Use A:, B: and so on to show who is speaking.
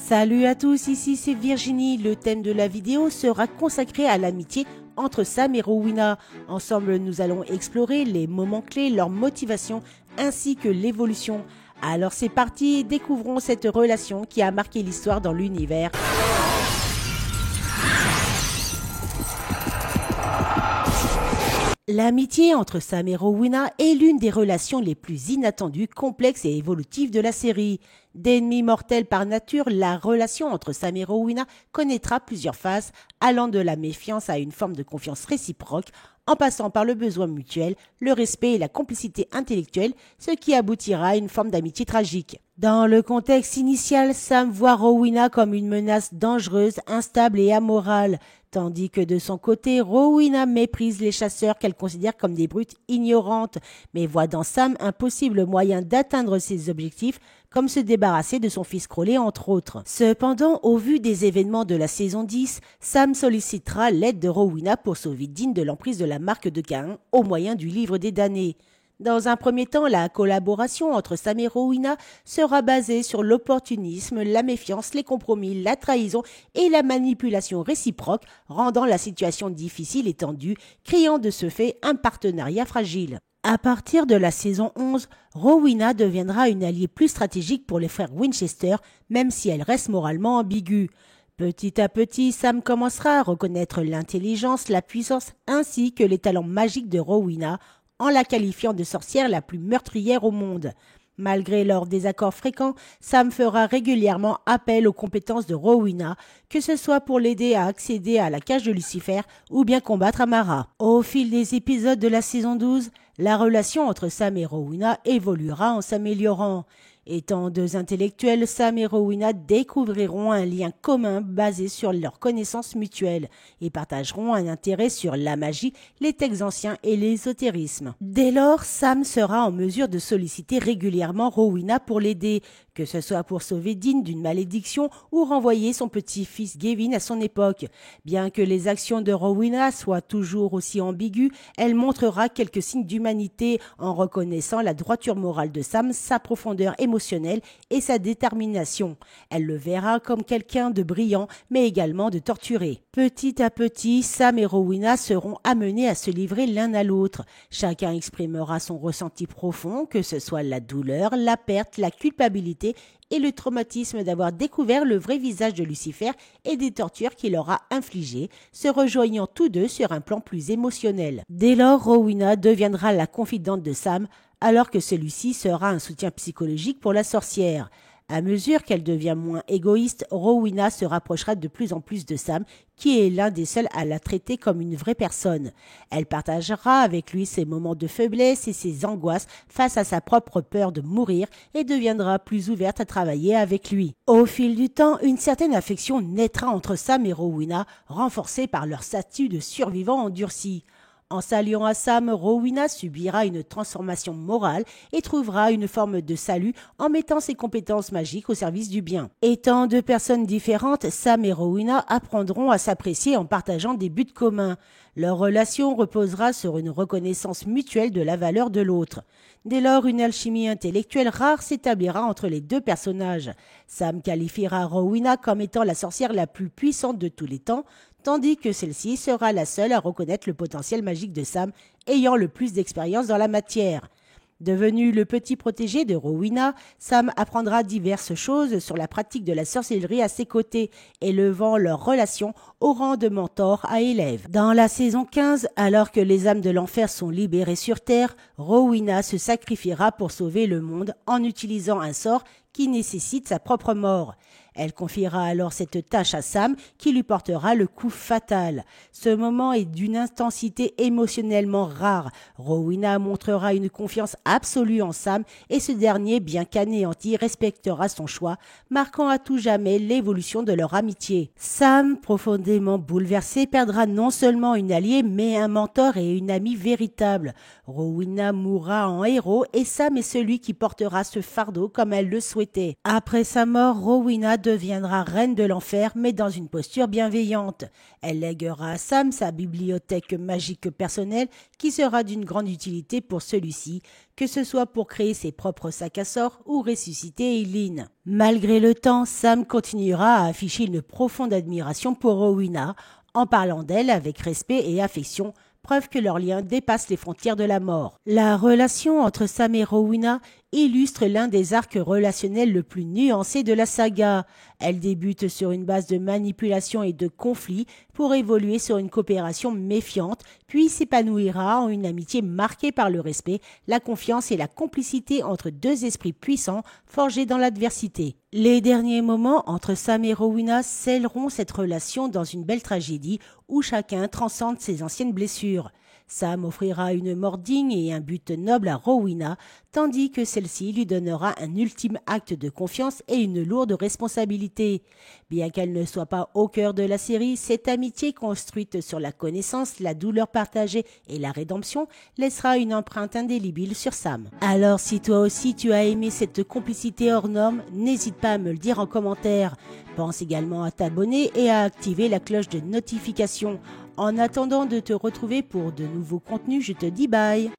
A: Salut à tous, ici c'est Virginie. Le thème de la vidéo sera consacré à l'amitié entre Sam et Rowena. Ensemble, nous allons explorer les moments clés, leur motivation ainsi que l'évolution. Alors c'est parti, découvrons cette relation qui a marqué l'histoire dans l'univers. L'amitié entre Sam et Rowena est l'une des relations les plus inattendues, complexes et évolutives de la série. D'ennemis mortels par nature, la relation entre Sam et Rowena connaîtra plusieurs phases, allant de la méfiance à une forme de confiance réciproque, en passant par le besoin mutuel, le respect et la complicité intellectuelle, ce qui aboutira à une forme d'amitié tragique. Dans le contexte initial, Sam voit Rowena comme une menace dangereuse, instable et amorale, tandis que de son côté, Rowena méprise les chasseurs qu'elle considère comme des brutes ignorantes, mais voit dans Sam un possible moyen d'atteindre ses objectifs, comme se débarrasser de son fils Crowley entre autres. Cependant, au vu des événements de la saison 10, Sam sollicitera l'aide de Rowena pour sauver Dean de l'emprise de la marque de Caïn au moyen du livre des damnés. Dans un premier temps, la collaboration entre Sam et Rowena sera basée sur l'opportunisme, la méfiance, les compromis, la trahison et la manipulation réciproque, rendant la situation difficile et tendue, créant de ce fait un partenariat fragile. À partir de la saison 11, Rowena deviendra une alliée plus stratégique pour les frères Winchester, même si elle reste moralement ambiguë. Petit à petit, Sam commencera à reconnaître l'intelligence, la puissance ainsi que les talents magiques de Rowena, en la qualifiant de sorcière la plus meurtrière au monde. Malgré leurs désaccords fréquents, Sam fera régulièrement appel aux compétences de Rowena, que ce soit pour l'aider à accéder à la cage de Lucifer ou bien combattre Amara. Au fil des épisodes de la saison 12, la relation entre Sam et Rowena évoluera en s'améliorant. Étant deux intellectuels, Sam et Rowena découvriront un lien commun basé sur leurs connaissances mutuelles et partageront un intérêt sur la magie, les textes anciens et l'ésotérisme. Dès lors, Sam sera en mesure de solliciter régulièrement Rowena pour l'aider, que ce soit pour sauver Dean d'une malédiction ou renvoyer son petit-fils Gavin à son époque. Bien que les actions de Rowena soient toujours aussi ambiguës, elle montrera quelques signes d'humanité en reconnaissant la droiture morale de Sam, sa profondeur émotionnelle et sa détermination. Elle le verra comme quelqu'un de brillant, mais également de torturé. Petit à petit, Sam et Rowena seront amenés à se livrer l'un à l'autre. Chacun exprimera son ressenti profond, que ce soit la douleur, la perte, la culpabilité et le traumatisme d'avoir découvert le vrai visage de Lucifer et des tortures qu'il aura infligées, se rejoignant tous deux sur un plan plus émotionnel. Dès lors, Rowena deviendra la confidente de Sam, alors que celui-ci sera un soutien psychologique pour la sorcière. À mesure qu'elle devient moins égoïste, Rowena se rapprochera de plus en plus de Sam, qui est l'un des seuls à la traiter comme une vraie personne. Elle partagera avec lui ses moments de faiblesse et ses angoisses face à sa propre peur de mourir et deviendra plus ouverte à travailler avec lui. Au fil du temps, une certaine affection naîtra entre Sam et Rowena, renforcée par leur statut de survivant endurci. En s'alliant à Sam, Rowena subira une transformation morale et trouvera une forme de salut en mettant ses compétences magiques au service du bien. Étant deux personnes différentes, Sam et Rowena apprendront à s'apprécier en partageant des buts communs. Leur relation reposera sur une reconnaissance mutuelle de la valeur de l'autre. Dès lors, une alchimie intellectuelle rare s'établira entre les deux personnages. Sam qualifiera Rowena comme étant la sorcière la plus puissante de tous les temps, tandis que celle-ci sera la seule à reconnaître le potentiel magique de Sam, ayant le plus d'expérience dans la matière. Devenu le petit protégé de Rowena, Sam apprendra diverses choses sur la pratique de la sorcellerie à ses côtés, élevant leur relation au rang de mentor à élève. Dans la saison 15, alors que les âmes de l'enfer sont libérées sur Terre, Rowena se sacrifiera pour sauver le monde en utilisant un sort qui nécessite sa propre mort. Elle confiera alors cette tâche à Sam qui lui portera le coup fatal. Ce moment est d'une intensité émotionnellement rare. Rowena montrera une confiance absolue en Sam et ce dernier, bien qu'anéanti, respectera son choix, marquant à tout jamais l'évolution de leur amitié. Sam, profondément bouleversé, perdra non seulement une alliée mais un mentor et une amie véritable. Rowena mourra en héros et Sam est celui qui portera ce fardeau comme elle le souhaitait. souhaitait. Après sa mort, Rowena deviendra reine de l'enfer, mais dans une posture bienveillante. Elle lèguera à Sam sa bibliothèque magique personnelle qui sera d'une grande utilité pour celui-ci, que ce soit pour créer ses propres sacs à sorts ou ressusciter Eileen. Malgré le temps, Sam continuera à afficher une profonde admiration pour Rowena, en parlant d'elle avec respect et affection, preuve que leur lien dépasse les frontières de la mort. La relation entre Sam et Rowena illustre l'un des arcs relationnels le plus nuancé de la saga. Elle débute sur une base de manipulation et de conflit pour évoluer sur une coopération méfiante, puis s'épanouira en une amitié marquée par le respect, la confiance et la complicité entre deux esprits puissants forgés dans l'adversité. Les derniers moments entre Sam et Rowena scelleront cette relation dans une belle tragédie où chacun transcende ses anciennes blessures. Sam offrira une mort digne et un but noble à Rowena, tandis que celle-ci lui donnera un ultime acte de confiance et une lourde responsabilité. Bien qu'elle ne soit pas au cœur de la série, cette amitié construite sur la connaissance, la douleur partagée et la rédemption laissera une empreinte indélébile sur Sam. Alors si toi aussi tu as aimé cette complicité hors norme, n'hésite pas à me le dire en commentaire. Pense également à t'abonner et à activer la cloche de notification. En attendant de te retrouver pour de nouveaux contenus, je te dis bye.